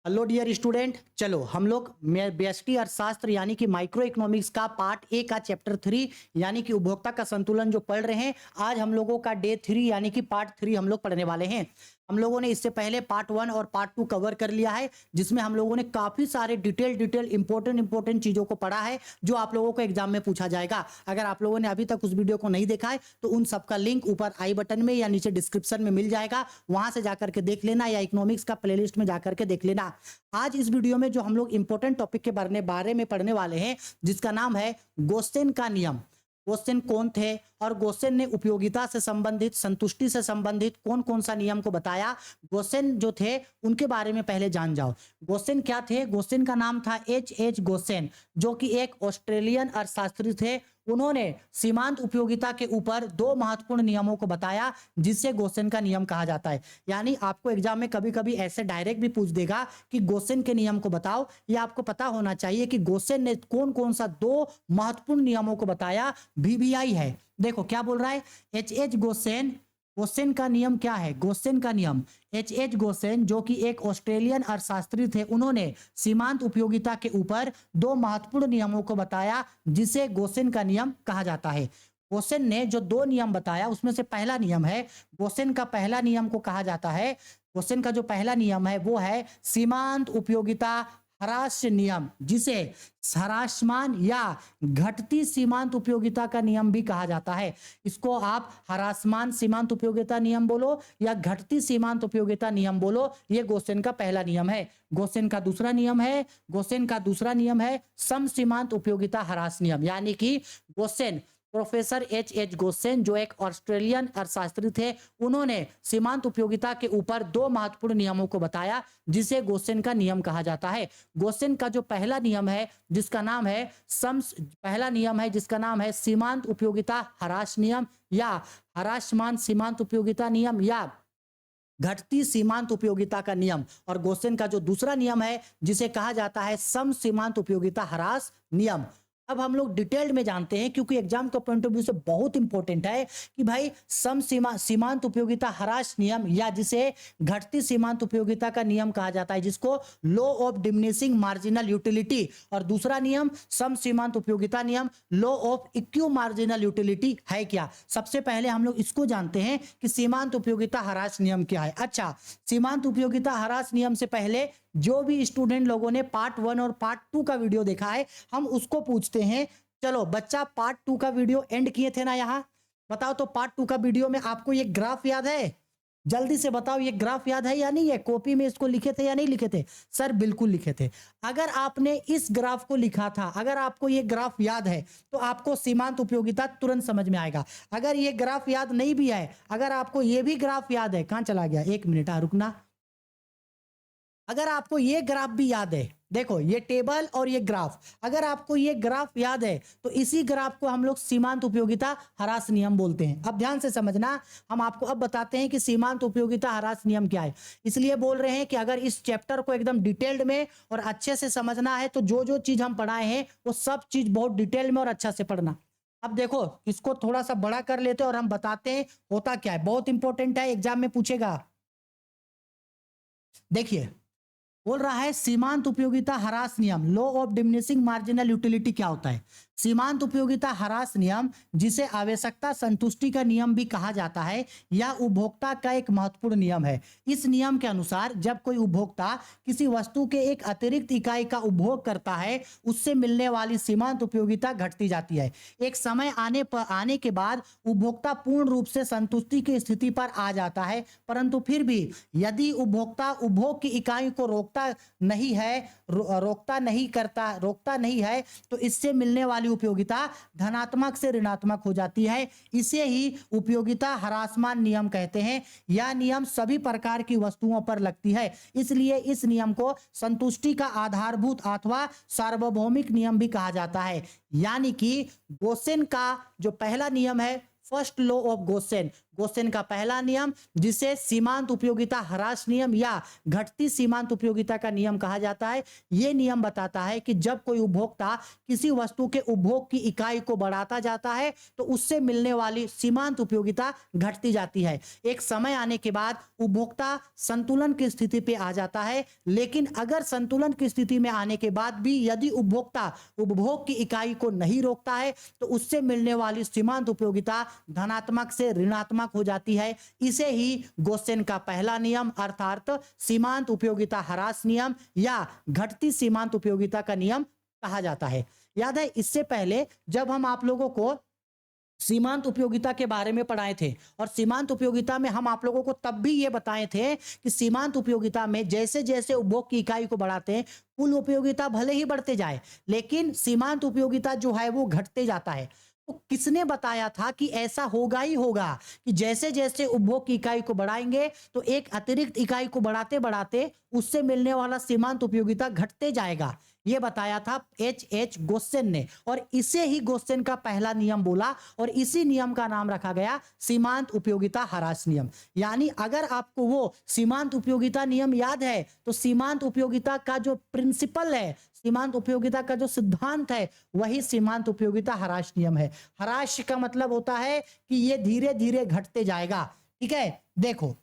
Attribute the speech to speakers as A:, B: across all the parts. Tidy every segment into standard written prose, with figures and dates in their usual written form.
A: Hello dear student, चलो हम लोग व्यष्टि अर्थशास्त्र यानी कि माइक्रो इकोनॉमिक्स का पार्ट ए का चैप्टर 3 यानी कि उपभोक्ता का संतुलन जो पढ़ रहे हैं। आज हम लोगों का डे 3 यानी कि पार्ट 3 हम लोग पढ़ने वाले हैं। हम लोगों ने इससे पहले पार्ट 1 और पार्ट 2 कवर कर लिया है, जिसमें हम लोगों ने काफी सारे डिटेल इंपॉर्टेंट चीजों को पढ़ा है जो आप लोगों को एग्जाम में पूछा जाएगा। अगर आप लोगों ने अभी तक उस वीडियो को नहीं देखा है तो उन सबका लिंक ऊपर आई बटन में या नीचे डिस्क्रिप्शन में मिल जाएगा, वहां से जाकर के देख लेना या इकोनॉमिक्स का प्लेलिस्ट में जाकर के देख लेना। आज इस वीडियो में जो हम लोग इंपॉर्टेंट टॉपिक के बारे में पढ़ने वाले हैं, जिसका नाम है गोसेन का नियम। गोसेन कौन थे और गोसेन ने उपयोगिता से संबंधित, संतुष्टि से संबंधित कौन कौन सा नियम को बताया। गोसेन जो थे उनके बारे में पहले जान जाओ। गोसेन क्या थे? गोसेन का नाम था H.H. गोसेन, जो कि एक ऑस्ट्रेलियन अर्थशास्त्री थे। उन्होंने सीमांत उपयोगिता के ऊपर दो महत्वपूर्ण नियमों को बताया, जिससे गोसेन का नियम कहा जाता है। यानी आपको एग्जाम में कभी कभी ऐसे डायरेक्ट भी पूछ देगा कि गोसेन के नियम को बताओ। ये आपको पता होना चाहिए कि गोसेन ने कौन कौन सा दो महत्वपूर्ण नियमों को बताया। VBI है, देखो क्या बोल रहा है। H.H. गोसेन, गोसेन का नियम क्या है? गोसेन का नियम, H.H. गोसेन जो कि एक ऑस्ट्रेलियन अर्थशास्त्री थे, उन्होंने सीमांत उपयोगिता के ऊपर दो महत्वपूर्ण नियमों को बताया, जिसे गोसेन का नियम कहा जाता है। गोसेन ने जो दो नियम बताया उसमें से पहला नियम है, गोसेन का पहला नियम को कहा जाता है, गोसेन का जो पहला नियम है वो है सीमांत उपयोगिता ह्रास नियम, जिसे ह्रासमान या घटती सीमांत उपयोगिता का नियम भी कहा जाता है। इसको आप ह्रासमान सीमांत उपयोगिता नियम बोलो या घटती सीमांत उपयोगिता नियम बोलो, ये गोसेन का पहला नियम है। गोसेन का दूसरा नियम है, गोसेन का दूसरा नियम है सम सीमांत उपयोगिता ह्रास नियम। यानी कि गोसेन, प्रोफेसर H.H. गोसेन जो एक ऑस्ट्रेलियन अर्थशास्त्री थे, उन्होंने सीमांत उपयोगिता के ऊपर दो महत्वपूर्ण नियमों को बताया, जिसे गोसेन का नियम कहा जाता है। गोसेन का जो पहला नियम है जिसका नाम है जिसका नाम है सीमांत उपयोगिता ह्रास नियम या ह्रासमान सीमांत उपयोगिता नियम या घटती सीमांत उपयोगिता का नियम, और गोसेन का जो दूसरा नियम है जिसे कहा जाता है सम सीमांत उपयोगिता ह्रास नियम। अब हम लोग डिटेल्ड में जानते हैं, क्योंकि एग्जाम के पॉइंट ऑफ व्यू से बहुत इंपॉर्टेंट है कि भाई सीमांत उपयोगिता ह्रास नियम या जिसे घटती सीमांत उपयोगिता का नियम कहा जाता है, जिसको law of diminishing marginal utility, और दूसरा नियम सम सीमांत उपयोगिता नियम, लॉ ऑफ इक्यू मार्जिनल यूटिलिटी है क्या। सबसे पहले हम लोग इसको जानते हैं कि सीमांत उपयोगिता ह्रास नियम क्या है। अच्छा, सीमांत उपयोगिता ह्रास नियम से पहले जो भी स्टूडेंट लोगों ने पार्ट 1 और पार्ट 2 का वीडियो देखा है, हम उसको पूछते हैं। चलो बच्चा, पार्ट 2 का वीडियो एंड किए थे ना यहाँ, बताओ तो पार्ट 2 का वीडियो में आपको ये ग्राफ याद है? जल्दी से बताओ, ये ग्राफ याद है या नहीं है? कॉपी में इसको लिखे थे या नहीं लिखे थे? सर बिल्कुल लिखे थे। अगर आपने इस ग्राफ को लिखा था, अगर आपको ये ग्राफ याद है तो आपको सीमांत उपयोगिता तुरंत समझ में आएगा। अगर ये ग्राफ याद नहीं भी है, अगर आपको ये भी ग्राफ याद है, कहां चला गया, एक मिनट रुकना, अगर आपको ये ग्राफ भी याद है, देखो ये टेबल और ये ग्राफ, अगर आपको ये ग्राफ याद है तो इसी ग्राफ को हम लोग सीमांत उपयोगिता ह्रास नियम बोलते हैं। अब ध्यान से समझना, हम आपको अब बताते हैं कि सीमांत उपयोगिता ह्रास नियम क्या है। इसलिए बोल रहे हैं कि अगर इस चैप्टर को एकदम डिटेल्ड में और अच्छे से समझना है तो जो जो चीज हम पढ़ाए हैं वो सब चीज बहुत डिटेल में और अच्छा से पढ़ना। अब देखो, इसको थोड़ा सा बड़ा कर लेते हैं और हम बताते हैं होता क्या है, बहुत इंपॉर्टेंट है, एग्जाम में पूछेगा। देखिए बोल रहा है सीमांत उपयोगिता ह्रास नियम, law of diminishing marginal utility क्या होता है। सीमांत उपयोगिता ह्रास नियम, जिसे आवश्यकता संतुष्टि का नियम भी कहा जाता है, यह उपभोक्ता का एक महत्वपूर्ण नियम है। इस नियम के अनुसार जब कोई उपभोक्ता किसी वस्तु के एक अतिरिक्त इकाई का उपभोग करता है, उससे मिलने वाली सीमांत उपयोगिता घटती जाती है। एक समय आने के बाद उपभोक्ता पूर्ण रूप से संतुष्टि की स्थिति पर आ जाता है, परंतु फिर भी यदि उपभोक्ता उपभोग की इकाई को रोकता नहीं है तो इससे मिलने वाली उपयोगिता धनात्मक से ऋणात्मक हो जाती है। इसे ही उपयोगिता ह्रासमान नियम कहते हैं। यह नियम सभी प्रकार की वस्तुओं पर लगती है, इसलिए इस नियम को संतुष्टि का आधारभूत अथवा सार्वभौमिक नियम भी कहा जाता है। यानी कि गोसेन का जो पहला नियम है, first law of Gaussian, question का पहला नियम, जिसे सीमांत उपयोगिता ह्रास नियम या घटती सीमांत उपयोगिता का नियम कहा जाता है। यह नियम बताता है कि जब कोई उपभोक्ता किसी वस्तु के उपभोग की इकाई को बढ़ाता जाता है तो उससे मिलने वाली सीमांत उपयोगिता घटती जाती है। एक समय आने के बाद उपभोक्ता संतुलन की स्थिति पे आ जाता है, लेकिन अगर संतुलन की स्थिति में आने के बाद भी यदि उपभोक्ता उपभोग की इकाई को नहीं रोकता है तो उससे मिलने वाली सीमांत उपयोगिता धनात्मक से ऋणात्मक हो जाती है। इसे ही गोसेन का पहला नियम अर्थात सीमांत उपयोगिता ह्रास नियम या घटती सीमांत उपयोगिता का नियम कहा जाता है। याद है, इससे पहले जब हम आप लोगों को सीमांत उपयोगिता के बारे में पढ़ाए थे और सीमांत उपयोगिता में हम आप लोगों को तब भी ये बताए थे कि सीमांत उपयोगिता में जैसे जैसे उपभोग की इकाई को बढ़ाते हैं कुल उपयोगिता भले ही बढ़ते जाए, लेकिन सीमांत उपयोगिता जो है वो घटते जाता है। तो किसने बताया था कि ऐसा होगा ही होगा कि जैसे जैसे उपभोग की इकाई को बढ़ाएंगे तो एक अतिरिक्त इकाई को बढ़ाते बढ़ाते उससे मिलने वाला सीमांत उपयोगिता घटते जाएगा। यह बताया था एच गोसेन ने, और इसे ही गोसेन का पहला नियम बोला और इसी नियम का नाम रखा गया सीमांत उपयोगिता ह्रास नियम। यानी अगर आपको वो सीमांत उपयोगिता नियम याद है तो सीमांत उपयोगिता का जो प्रिंसिपल है, सीमांत उपयोगिता का जो सिद्धांत है, वही सीमांत उपयोगिता ह्रास नियम है। ह्रास का मतलब होता है कि ये धीरे धीरे घटते जाएगा। ठीक है, देखो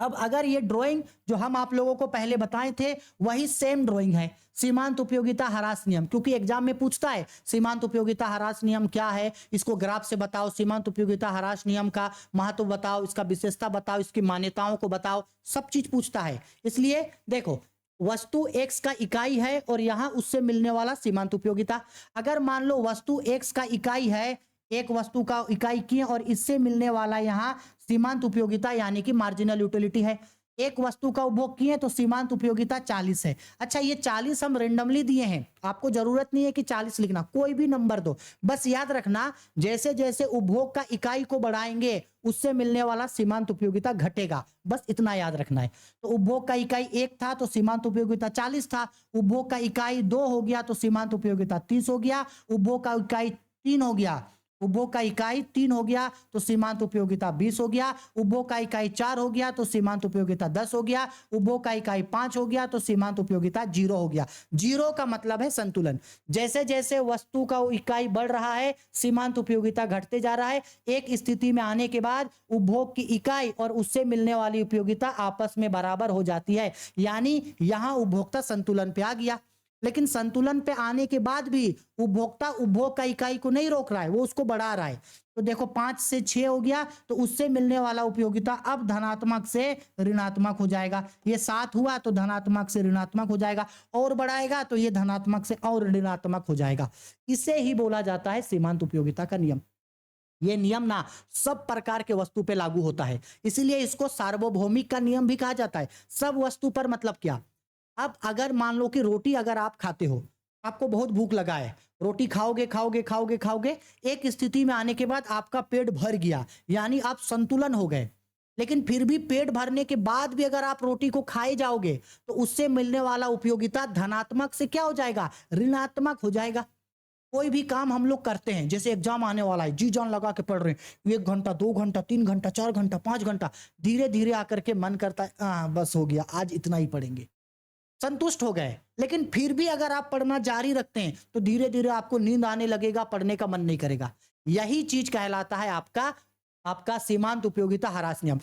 A: अब अगर ये ड्राइंग जो हम आप लोगों को पहले बताए थे वही सेम ड्राइंग है, सीमांत उपयोगिता ह्रास नियम, क्योंकि एग्जाम में पूछता है सीमांत उपयोगिता ह्रास नियम क्या है, इसको ग्राफ से बताओ, सीमांत उपयोगिता ह्रास नियम का महत्व बताओ, इसका विशेषता बताओ, इसकी मान्यताओं को बताओ, सब चीज पूछता है। इसलिए देखो वस्तु x का इकाई है और यहां उससे मिलने वाला सीमांत उपयोगिता। अगर मान लो वस्तु x का इकाई है, एक वस्तु का इकाई की है और इससे मिलने वाला यहां सीमांत उपयोगिता यानी कि मार्जिनल यूटिलिटी है। एक वस्तु का उपभोग किए तो सीमांत उपयोगिता 40 है। अच्छा, ये 40 हम रेंडमली दिए हैं, आपको जरूरत नहीं है कि 40 लिखना, कोई भी नंबर दो, बस याद रखना जैसे जैसे उपभोग का इकाई को बढ़ाएंगे उससे मिलने वाला सीमांत उपयोगिता घटेगा, बस इतना याद रखना है। तो उपभोग का इकाई 1 था तो सीमांत उपयोगिता 40 था, उपभोग का इकाई 2 हो गया तो सीमांत उपयोगिता 30 हो गया, उपभोग का इकाई 3 हो गया, उपभोग का इकाई 3 हो गया तो सीमांत उपयोगिता 20 हो गया, उपभोग का इकाई 4 हो गया तो सीमांत उपयोगिता 10 हो गया, उपभोग का इकाई 5 हो गया तो सीमांत उपयोगिता 0 हो गया। 0 का मतलब है संतुलन। जैसे जैसे वस्तु का इकाई बढ़ रहा है सीमांत उपयोगिता घटते जा रहा है। एक स्थिति में आने के बाद उपभोग की इकाई और उससे मिलने वाली उपयोगिता आपस में बराबर हो जाती है, यानी यहां उपभोक्ता संतुलन पे आ गया। लेकिन संतुलन पे आने के बाद भी उपभोक्ता उपभोग का इकाई को नहीं रोक रहा है, वो उसको बढ़ा रहा है। तो देखो 5 से 6 हो गया तो उससे मिलने वाला उपयोगिता अब धनात्मक से ऋणात्मक हो जाएगा। ये 7 हुआ तो धनात्मक से ऋणात्मक हो जाएगा, और बढ़ाएगा तो ये धनात्मक से और ऋणात्मक हो जाएगा। इसे ही बोला जाता है सीमांत उपयोगिता का नियम। ये नियम ना सब प्रकार के वस्तु पे लागू होता है, इसीलिए इसको सार्वभौमिक का नियम भी कहा जाता है। सब वस्तु पर मतलब क्या, अब अगर मान लो कि रोटी अगर आप खाते हो, आपको बहुत भूख लगा है, रोटी खाओगे खाओगे खाओगे खाओगे, एक स्थिति में आने के बाद आपका पेट भर गया, यानी आप संतुलन हो गए। लेकिन फिर भी पेट भरने के बाद भी अगर आप रोटी को खाए जाओगे तो उससे मिलने वाला उपयोगिता धनात्मक से क्या हो जाएगा, ऋणात्मक हो जाएगा। कोई भी काम हम लोग करते हैं, जैसे एग्जाम आने वाला है, जी जान लगा के पढ़ रहे हैं, 1 घंटा 2 घंटा 3 घंटा 4 घंटा 5 घंटा, धीरे धीरे आकर के मन करता है बस हो गया, आज इतना ही पढ़ेंगे, संतुष्ट हो गए। लेकिन फिर भी अगर आप पढ़ना जारी रखते हैं तो धीरे धीरे आपको नींद आने लगेगा, पढ़ने का मन नहीं करेगा। यही चीज कहलाता है आपका सीमांत उपयोगिता ह्रास नियम।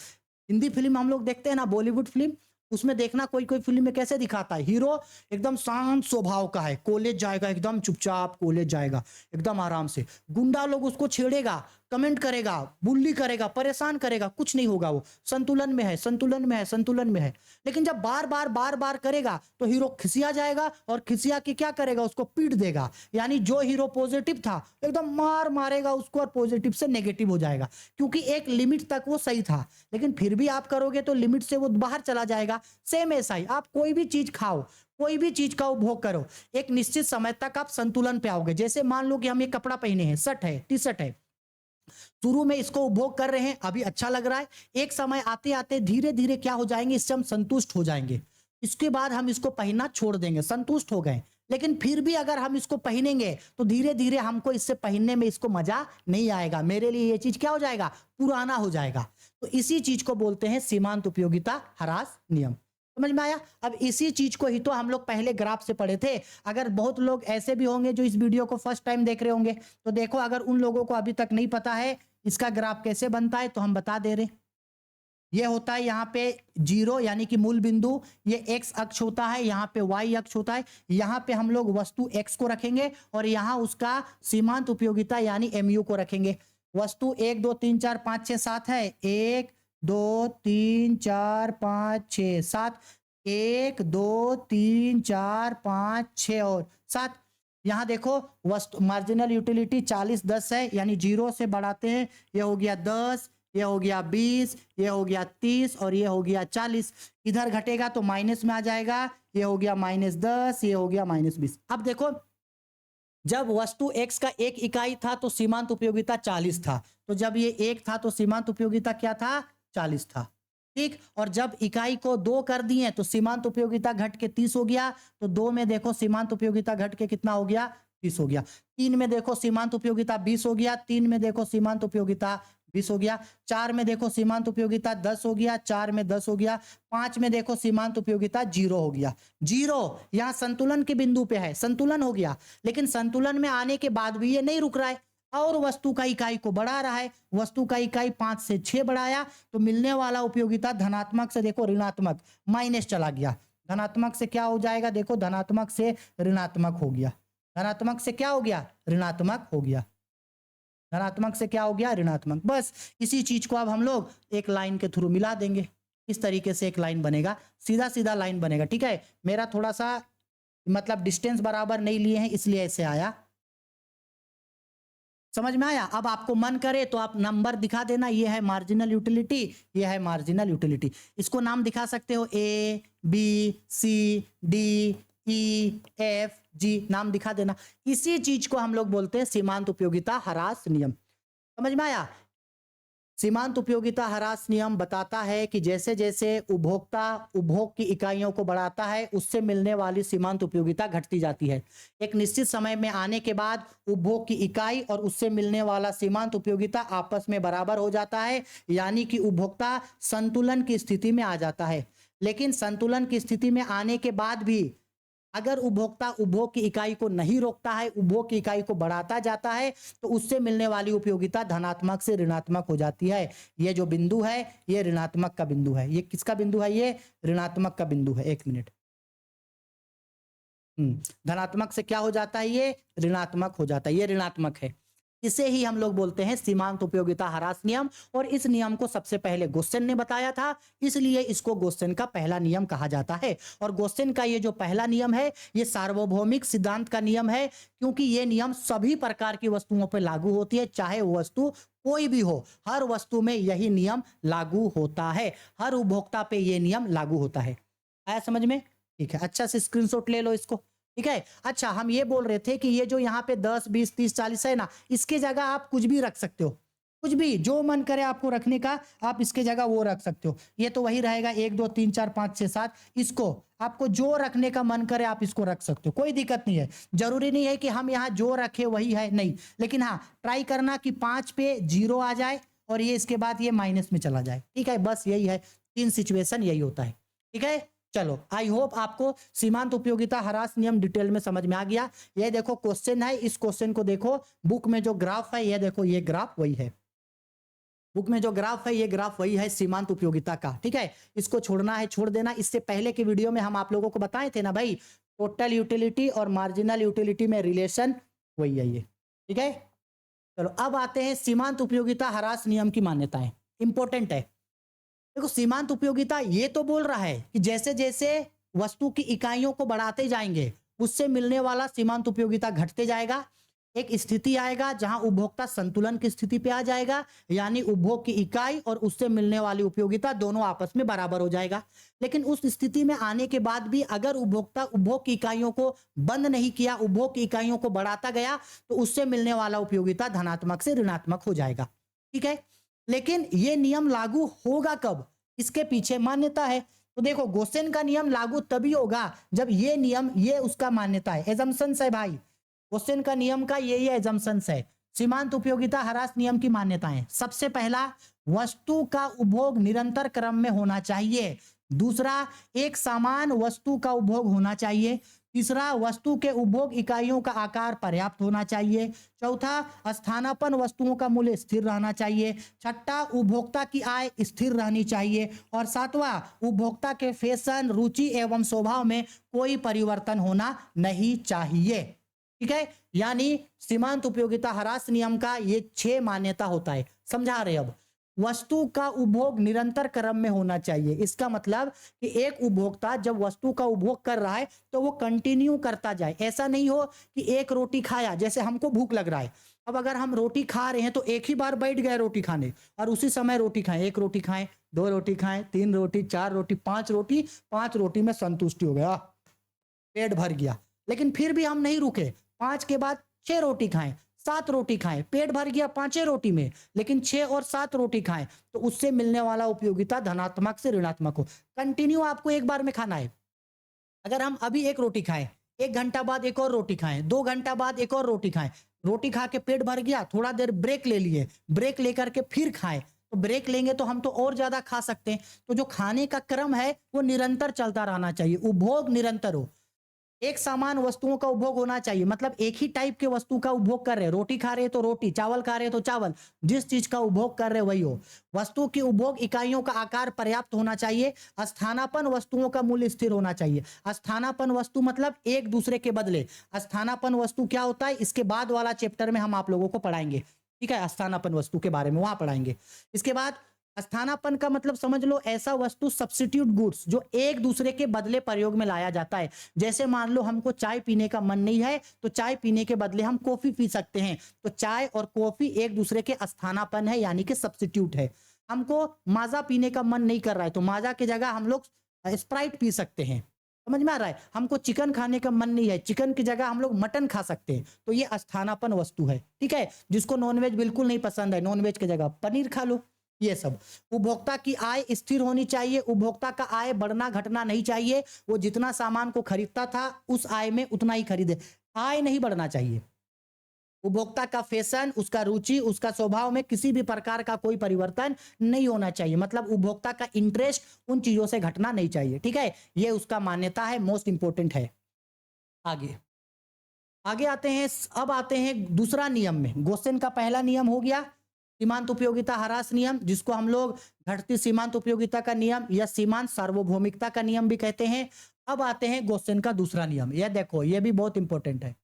A: हिंदी फिल्म हम लोग देखते हैं ना, बॉलीवुड फिल्म, उसमें देखना कोई कोई फिल्म में कैसे दिखाता है, हीरो एकदम शांत स्वभाव का है, कॉलेज जाएगा एकदम चुपचाप, कॉलेज जाएगा एकदम आराम से, गुंडा लोग उसको छेड़ेगा, कमेंट करेगा, बुल्ली करेगा, परेशान करेगा, कुछ नहीं होगा, वो संतुलन में है, संतुलन में है, संतुलन में है। लेकिन जब बार बार करेगा तो हीरो खिसिया जाएगा और खिसिया के क्या करेगा, उसको पीट देगा। यानी जो हीरो पॉजिटिव था एकदम मारेगा उसको और पॉजिटिव से नेगेटिव हो जाएगा, क्योंकि एक लिमिट तक वो सही था। लेकिन फिर भी आप करोगे तो लिमिट से वो बाहर चला जाएगा। सेम ऐसा ही आप कोई भी चीज खाओ, कोई भी चीज का उपभोग करो, एक निश्चित समय तक आप संतुलन पे आओगे। जैसे मान लो कि हम ये कपड़ा पहने हैं, शर्ट है, टी शर्ट है, शुरू में इसको उपभोग कर रहे हैं, अभी अच्छा लग रहा है, एक समय आते आते धीरे धीरे क्या हो जाएंगे, इससे हम संतुष्ट हो जाएंगे, इसके बाद हम इसको पहनना छोड़ देंगे, संतुष्ट हो गए। लेकिन फिर भी अगर हम इसको पहनेंगे तो धीरे धीरे हमको इससे पहनने में इसको मजा नहीं आएगा, मेरे लिए ये चीज क्या हो जाएगा, पुराना हो जाएगा। तो इसी चीज को बोलते हैं सीमांत उपयोगिता ह्रास नियम। समझ में आया? अब इसी चीज को ही तो हम लोग पहले ग्राफ से पढ़े थे। अगर बहुत लोग ऐसे भी होंगे जो इस वीडियो को फर्स्ट टाइम देख रहे होंगे, तो देखो अगर उन लोगों को अभी तक नहीं पता है इसका ग्राफ कैसे बनता है तो हम बता दे रहे। ये होता है यहाँ पे जीरो यानी कि मूल बिंदु, ये एक्स अक्ष होता है, यहाँ पे वाई अक्ष होता है। यहाँ पे हम लोग वस्तु एक्स को रखेंगे और यहाँ उसका सीमांत उपयोगिता यानी एमयू को रखेंगे। वस्तु 1 2 3 4 5 6 7 है, 1 2 3 4 5 6 7, 1 2 3 4 5 6 और 7। यहाँ देखो वस्तु मार्जिनल यूटिलिटी 40 10 है, यानी जीरो से बढ़ाते हैं, ये हो गया 10, ये हो गया 20, ये हो गया 30 और ये हो गया 40। इधर घटेगा तो माइनस में आ जाएगा, ये हो गया -10, ये हो गया -20। अब देखो जब वस्तु x का 1 इकाई था तो सीमांत उपयोगिता 40 था, तो जब ये 1 था तो सीमांत उपयोगिता क्या था, 40 था। ठीक, और जब इकाई को 2 कर दिए तो सीमांत उपयोगिता घट के 30 हो गया। तो 2 में देखो सीमांत उपयोगिता घट के कितना हो गया, 30 हो गया। 3 में देखो सीमांत उपयोगिता 20 हो गया, 3 में देखो सीमांत उपयोगिता 20 हो गया। 4 में देखो सीमांत उपयोगिता 10 हो गया, 4 में 10 हो गया। 5 में देखो सीमांत उपयोगिता 0 हो गया। 0 यहाँ संतुलन के बिंदु पे है, संतुलन हो गया, लेकिन संतुलन में आने के बाद भी ये नहीं रुक रहा है और वस्तु का इकाई को बढ़ा रहा है। वस्तु का इकाई 5 से 6 बढ़ाया तो मिलने वाला उपयोगिता धनात्मक से देखो ऋणात्मक माइनस चला गया। धनात्मक से क्या हो जाएगा, देखो धनात्मक से ऋणात्मक हो गया। धनात्मक से क्या हो गया, ऋणात्मक हो गया। धनात्मक से क्या हो गया, ऋणात्मक। बस इसी चीज को अब हम लोग एक लाइन के थ्रू मिला देंगे। इस तरीके से एक लाइन बनेगा, सीधा सीधा लाइन बनेगा। ठीक है, मेरा थोड़ा सा मतलब डिस्टेंस बराबर नहीं लिए हैं इसलिए ऐसे आया। समझ में आया? अब आपको मन करे तो आप नंबर दिखा देना, ये है मार्जिनल यूटिलिटी, ये है मार्जिनल यूटिलिटी। इसको नाम दिखा सकते हो A B C D E F G, नाम दिखा देना। इसी चीज को हम लोग बोलते हैं सीमांत उपयोगिता ह्रास नियम। समझ में आया? सीमांत उपयोगिता ह्रास नियम बताता है कि जैसे जैसे उपभोक्ता उपभोग की इकाइयों को बढ़ाता है उससे मिलने वाली सीमांत उपयोगिता घटती जाती है। एक निश्चित समय में आने के बाद उपभोग की इकाई और उससे मिलने वाला सीमांत उपयोगिता आपस में बराबर हो जाता है, यानी कि उपभोक्ता संतुलन की स्थिति में आ जाता है। लेकिन संतुलन की स्थिति में आने के बाद भी अगर उपभोक्ता उपभोग की इकाई को नहीं रोकता है, उपभोग की इकाई को बढ़ाता जाता है, तो उससे मिलने वाली उपयोगिता धनात्मक से ऋणात्मक हो जाती है। ये जो बिंदु है ये ऋणात्मक का बिंदु है। ये किसका बिंदु है, ये ऋणात्मक का बिंदु है। एक मिनट, धनात्मक से क्या हो जाता है, ये ऋणात्मक हो जाता है, ये ऋणात्मक है। इसे ही हम लोग बोलते हैं सीमांत उपयोगिता ह्रास नियम। और इस नियम को सबसे पहले गोस्सेन ने बताया था, इसलिए इसको गोस्सेन का पहला नियम कहा जाता है। और गोस्सेन का ये जो पहला नियम है ये सार्वभौमिक सिद्धांत का नियम है, क्योंकि ये नियम सभी प्रकार की वस्तुओं पर लागू होती है, चाहे वो वस्तु कोई भी हो। हर वस्तु में यही नियम लागू होता है, हर उपभोक्ता पे ये नियम लागू होता है। आया समझ में? ठीक है, अच्छा से स्क्रीनशॉट ले लो इसको। ठीक है, अच्छा हम ये बोल रहे थे कि ये जो यहाँ पे 10 20 30 40 है ना, इसके जगह आप कुछ भी रख सकते हो, कुछ भी जो मन करे आपको रखने का आप इसके जगह वो रख सकते हो। ये तो वही रहेगा 1 2 3 4 5 6 7। इसको आपको जो रखने का मन करे आप इसको रख सकते हो, कोई दिक्कत नहीं है। जरूरी नहीं है कि हम यहाँ जो रखे वही है, नहीं, लेकिन हाँ ट्राई करना कि 5 पे 0 आ जाए और ये इसके बाद ये माइनस में चला जाए। ठीक है, बस यही है, 3 सिचुएशन यही होता है। ठीक है, चलो आई होप आपको सीमांत उपयोगिता ह्रास नियम डिटेल में समझ में आ गया। ये देखो क्वेश्चन है, इस क्वेश्चन को देखो, बुक में जो ग्राफ है ये देखो, ये ग्राफ वही है, बुक में जो ग्राफ है ये ग्राफ वही है सीमांत उपयोगिता का। ठीक है, इसको छोड़ना है छोड़ देना। इससे पहले के वीडियो में हम आप लोगों को बताए थे ना भाई, टोटल यूटिलिटी और मार्जिनल यूटिलिटी में रिलेशन वही है ये। ठीक है, चलो अब आते हैं सीमांत उपयोगिता ह्रास नियम की मान्यताएं, इंपॉर्टेंट है। देखो सीमांत उपयोगिता ये तो बोल रहा है कि जैसे जैसे वस्तु की इकाइयों को बढ़ाते जाएंगे उससे मिलने वाला सीमांत उपयोगिता घटते जाएगा। एक स्थिति आएगा जहां उपभोक्ता संतुलन की स्थिति पे आ जाएगा, यानी उपभोग की इकाई और उससे मिलने वाली उपयोगिता दोनों आपस में बराबर हो जाएगा। लेकिन उस स्थिति में आने के बाद भी अगर उपभोक्ता उपभोग की इकाइयों को बंद नहीं किया, उपभोग की इकाइयों को बढ़ाता गया, तो उससे मिलने वाला उपयोगिता धनात्मक से ऋणात्मक हो जाएगा। ठीक है, लेकिन ये नियम लागू होगा कब, इसके पीछे मान्यता है। तो देखो गोसेन का नियम लागू तभी होगा जब ये नियम, ये उसका मान्यता है, एजम्पशंस है भाई। गोसेन का नियम का ये एजम्पशंस है। सीमांत उपयोगिता ह्रास नियम की मान्यताएं, सबसे पहला, वस्तु का उपभोग निरंतर क्रम में होना चाहिए। दूसरा, एक समान वस्तु का उपभोग होना चाहिए। तीसरा, वस्तु के उपभोग इकाइयों का आकार पर्याप्त होना चाहिए। चौथा, स्थानापन्न वस्तुओं का मूल्य स्थिर रहना चाहिए। छठा, उपभोक्ता की आय स्थिर रहनी चाहिए। और सातवां, उपभोक्ता के फैशन, रुचि एवं स्वभाव में कोई परिवर्तन होना नहीं चाहिए। ठीक है, यानी सीमांत उपयोगिता ह्रास नियम का ये 6 मान्यता होता है। समझा रहे अब, वस्तु का उपभोग निरंतर क्रम में होना चाहिए। इसका मतलब कि एक उपभोक्ता जब वस्तु का उपभोग कर रहा है तो वो कंटिन्यू करता जाए। ऐसा नहीं हो कि एक रोटी खाया, जैसे हमको भूख लग रहा है, अब अगर हम रोटी खा रहे हैं तो एक ही बार बैठ गए रोटी खाने और उसी समय रोटी खाएं, एक रोटी खाएं, 2 रोटी खाएं, 3 रोटी, 4 रोटी, 5 रोटी, 5 रोटी में संतुष्टि हो गया, पेट भर गया। लेकिन फिर भी हम नहीं रुके, 5 के बाद 6 रोटी खाएं, 7 रोटी खाएं, पेट भर गया 5 रोटी में, लेकिन 6 और 7 रोटी खाएं, तो उससे मिलने वाला उपयोगिता धनात्मक से ऋणात्मक हो। कंटिन्यू आपको एक बार में खाना है। अगर हम अभी एक रोटी खाएं, 1 घंटा बाद एक और रोटी खाएं, 2 घंटा बाद एक और रोटी खाएं, रोटी खा के पेट भर गया, थोड़ा देर ब्रेक ले लिए, ब्रेक लेकर के फिर खाएं, तो ब्रेक लेंगे तो हम तो और ज्यादा खा सकते हैं। तो जो खाने का क्रम है वो निरंतर चलता रहना चाहिए, उपभोग निरंतर हो। एक समान वस्तुओं का उपभोग होना चाहिए, मतलब एक ही टाइप के वस्तु का उपभोग कर रहे हैं, रोटी खा रहे हैं तो रोटी, चावल खा रहे हैं तो चावल, जिस चीज का उपभोग कर रहे हैं वही हो। वस्तु की उपभोग इकाइयों का आकार पर्याप्त होना चाहिए। स्थानापन्न वस्तुओं का मूल्य स्थिर होना चाहिए। स्थानापन्न वस्तु मतलब एक दूसरे के बदले। स्थानापन्न वस्तु क्या होता है, इसके बाद वाला चैप्टर में हम आप लोगों को पढ़ाएंगे। ठीक है, स्थानापन्न वस्तु के बारे में वहां पढ़ाएंगे। इसके बाद स्थानापन्न का मतलब समझ लो, ऐसा वस्तु सब्स्टिट्यूट गुड्स जो एक दूसरे के बदले प्रयोग में लाया जाता है। जैसे मान लो हमको चाय पीने का मन नहीं है तो चाय पीने के बदले हम कॉफी पी सकते हैं, तो चाय और कॉफी एक दूसरे के स्थानापन्न है, यानी कि सब्स्टिट्यूट है। हमको माजा पीने का मन नहीं कर रहा है तो माजा की जगह हम लोग स्प्राइट पी सकते हैं। समझ में आ रहा है, हमको चिकन खाने का मन नहीं है, चिकन की जगह हम लोग मटन खा सकते हैं, तो ये स्थानापन्न वस्तु है। ठीक है, जिसको नॉनवेज बिल्कुल नहीं पसंद है, नॉनवेज की जगह पनीर खा लो। ये सब। उपभोक्ता की आय स्थिर होनी चाहिए, उपभोक्ता का आय बढ़ना घटना नहीं चाहिए। वो जितना सामान को खरीदता था उस आय में उतना ही खरीदे, आय नहीं बढ़ना चाहिए। उपभोक्ता का फैशन, उसका रुचि, उसका स्वभाव में किसी भी प्रकार का कोई परिवर्तन नहीं होना चाहिए, मतलब उपभोक्ता का इंटरेस्ट उन चीजों से घटना नहीं चाहिए। ठीक है, ये उसका मान्यता है, मोस्ट इंपोर्टेंट है। आगे आगे आते हैं, अब आते हैं दूसरा नियम में। गोसेन का पहला नियम हो गया सीमांत उपयोगिता ह्रास नियम, जिसको हम लोग घटती सीमांत उपयोगिता का नियम या सीमांत सार्वभौमिकता का नियम भी कहते हैं। अब आते हैं गोसेन का दूसरा नियम। यह देखो, यह भी बहुत इंपॉर्टेंट है।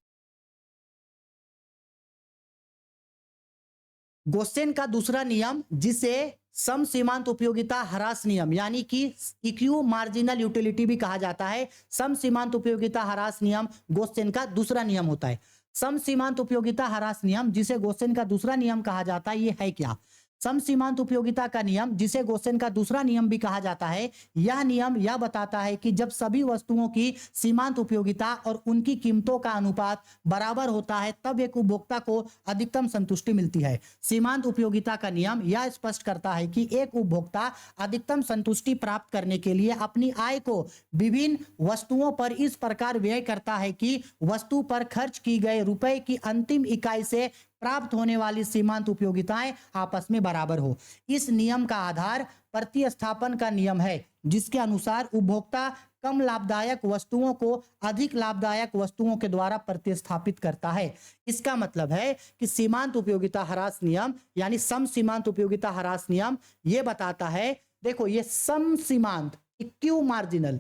A: गोसेन का दूसरा नियम, जिसे सम सीमांत उपयोगिता ह्रास नियम यानी कि इक्यू मार्जिनल यूटिलिटी भी कहा जाता है। सम सीमांत उपयोगिता ह्रास नियम गोसेन का दूसरा नियम होता है। सम सीमांत उपयोगिता ह्रास नियम, जिसे गोसेन का दूसरा नियम कहा जाता है, ये है क्या? सम सीमांत उपयोगिता का नियम, जिसे गोसेन का दूसरा नियम भी कहा जाता है, यह नियम यह बताता है कि जब सभी वस्तुओं की सीमांत उपयोगिता और उनकी कीमतों का अनुपात बराबर होता है तब एक उपभोक्ता को अधिकतम संतुष्टि मिलती है। सीमांत उपयोगिता का नियम यह स्पष्ट करता है कि एक उपभोक्ता अधिकतम संतुष्टि प्राप्त करने के लिए अपनी आय को विभिन्न वस्तुओं पर इस प्रकार व्यय करता है कि वस्तु पर खर्च की गए रुपए की अंतिम इकाई से प्राप्त होने वाली सीमांत उपयोगिताएं आपस में बराबर हो। इस नियम का आधार प्रतिस्थापन का नियम है, जिसके अनुसार उपभोक्ता कम लाभदायक वस्तुओं को अधिक लाभदायक वस्तुओं के द्वारा प्रतिस्थापित करता है। इसका मतलब है कि सीमांत उपयोगिता ह्रास नियम यानी सम सीमांत उपयोगिता ह्रास नियम ये बताता है, देखो ये सम सीमांत इक्यू मार्जिनल,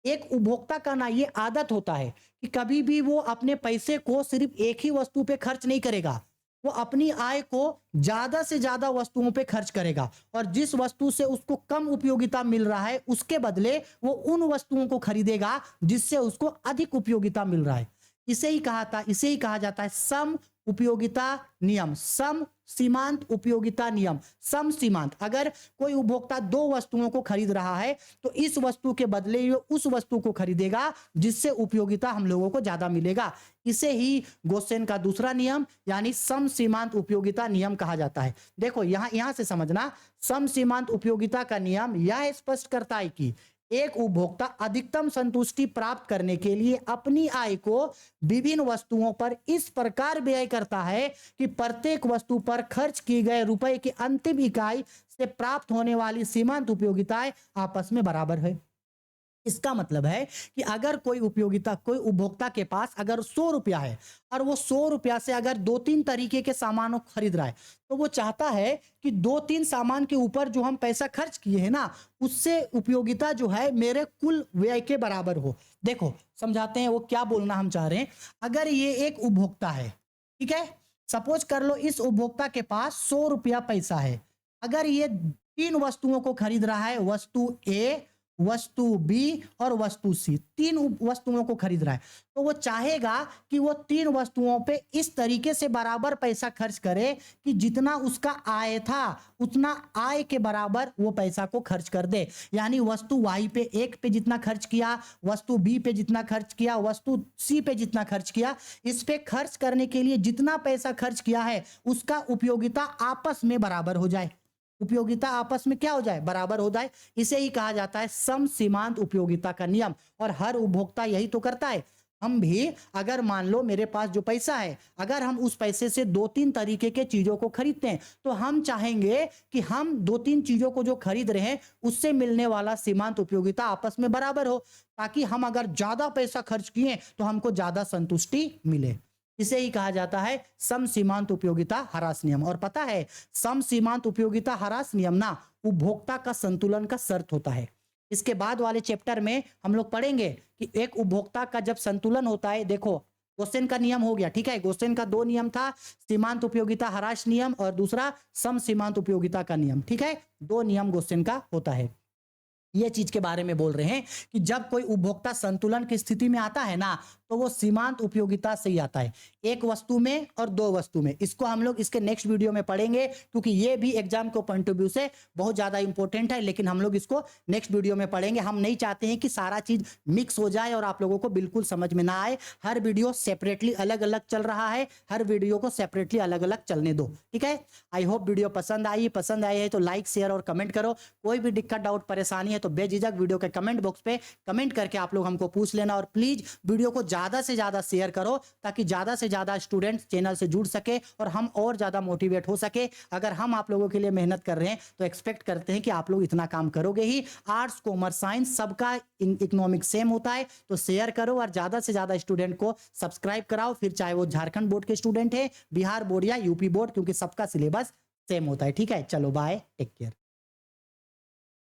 A: एक उपभोक्ता का ना ये आदत होता है कि कभी भी वो अपने पैसे को सिर्फ एक ही वस्तु पे खर्च नहीं करेगा, वो अपनी आय को ज्यादा से ज्यादा वस्तुओं पे खर्च करेगा और जिस वस्तु से उसको कम उपयोगिता मिल रहा है उसके बदले वो उन वस्तुओं को खरीदेगा जिससे उसको अधिक उपयोगिता मिल रहा है। इसे ही कहा जाता है सम उपयोगिता नियम, सम सीमांत उपयोगिता नियम। सम सीमांत, अगर कोई उपभोक्ता 2 वस्तुओं को खरीद रहा है तो इस वस्तु के बदले ये उस वस्तु को खरीदेगा जिससे उपयोगिता हम लोगों को ज्यादा मिलेगा। इसे ही गोसेन का दूसरा नियम यानी सम सीमांत उपयोगिता नियम कहा जाता है। देखो यहां से समझना, सम सीमांत उपयोगिता का नियम यह स्पष्ट करता है कि एक उपभोक्ता अधिकतम संतुष्टि प्राप्त करने के लिए अपनी आय को विभिन्न वस्तुओं पर इस प्रकार व्यय करता है कि प्रत्येक वस्तु पर खर्च किए गए रुपए की अंतिम इकाई से प्राप्त होने वाली सीमांत उपयोगिताएं आपस में बराबर है। इसका मतलब है कि अगर कोई उपभोक्ता के पास अगर 100 रुपया है और वो 100 रुपया से अगर 2-3 तरीके के सामानों को खरीद रहा है, तो वो चाहता है कि 2-3 सामान के ऊपर जो हम पैसा खर्च किए हैं ना, उससे उपयोगिता जो है मेरे कुल व्यय के बराबर हो। देखो समझाते हैं वो क्या बोलना हम चाह रहे हैं। अगर ये एक उपभोक्ता है, ठीक है, सपोज कर लो इस उपभोक्ता के पास 100 रुपया पैसा है। अगर ये 3 वस्तुओं को खरीद रहा है, वस्तु ए, वस्तु बी और वस्तु सी, 3 वस्तुओं को खरीद रहा है, तो वो चाहेगा कि वो 3 वस्तुओं पे इस तरीके से बराबर पैसा खर्च करे कि जितना उसका आय था उतना आय के बराबर वो पैसा को खर्च कर दे। यानी वस्तु वाई पे 1 पे जितना खर्च किया, वस्तु बी पे जितना खर्च किया, वस्तु सी पे जितना खर्च किया, इस पे खर्च करने के लिए जितना पैसा खर्च किया है उसका उपयोगिता आपस में बराबर हो जाए। उपयोगिता आपस में क्या हो जाए, बराबर हो जाए। इसे ही कहा जाता है सम सीमांत उपयोगिता का नियम, और हर उपभोक्ता यही तो करता है। हम भी अगर मान लो मेरे पास जो पैसा है, अगर हम उस पैसे से 2-3 तरीके के चीजों को खरीदते हैं, तो हम चाहेंगे कि हम 2-3 चीजों को जो खरीद रहे हैं उससे मिलने वाला सीमांत उपयोगिता आपस में बराबर हो, ताकि हम अगर ज्यादा पैसा खर्च किए तो हमको ज्यादा संतुष्टि मिले। इसे ही कहा जाता है सम सीमांत उपयोगिता ह्रास नियम। और पता है सम सीमांत उपयोगिता ह्रास नियम ना उपभोक्ता का संतुलन का शर्त होता है। इसके बाद वाले चैप्टर में हम लोग पढ़ेंगे कि एक उपभोक्ता का जब संतुलन होता है, देखो गोसेन का नियम हो गया, ठीक है, गोसेन का 2 नियम था, सीमांत उपयोगिता ह्रास नियम और दूसरा सम सीमांत उपयोगिता का नियम, ठीक है, 2 नियम गोसेन का होता है। ये चीज के बारे में बोल रहे हैं कि जब कोई उपभोक्ता संतुलन की स्थिति में आता है ना, तो वो सीमांत उपयोगिता से ही आता है, एक वस्तु में और 2 वस्तु में। इसको हम लोग इसके नेक्स्ट वीडियो में पढ़ेंगे, क्योंकि ये भी एग्जाम को पॉइंट ऑफ व्यू से बहुत ज्यादा इंपॉर्टेंट है, लेकिन हम लोग इसको नेक्स्ट वीडियो में पढ़ेंगे। हम नहीं चाहते हैं कि सारा चीज मिक्स हो जाए और आप लोगों को बिल्कुल समझ में ना आए। हर वीडियो सेपरेटली अलग अलग चल रहा है, हर वीडियो को सेपरेटली अलग अलग चलने दो, ठीक है। आई होप वीडियो पसंद आई है तो लाइक शेयर और कमेंट करो। कोई भी दिक्कत डाउट परेशानी है तो बेझिझक वीडियो के कमेंट बॉक्स पे कमेंट करके आप लोग हमको पूछ लेना, और प्लीज वीडियो को ज्यादा से ज्यादा शेयर करो, ताकि ज्यादा से ज्यादा स्टूडेंट चैनल से जुड़ सके और हम और ज्यादा मोटिवेट हो सके। अगर हम आप लोगों के लिए मेहनत कर रहे हैं तो एक्सपेक्ट करते हैं कि आप लोग इतना काम करोगे ही। आर्ट्स कॉमर्स साइंस सबका इकोनॉमिक सेम होता है, तो शेयर करो और ज्यादा से ज्यादा स्टूडेंट को सब्सक्राइब कराओ, फिर चाहे वो झारखंड बोर्ड के स्टूडेंट है, बिहार बोर्ड या यूपी बोर्ड, क्योंकि सबका सिलेबस सेम होता है, ठीक है। चलो बाय, टेक केयर।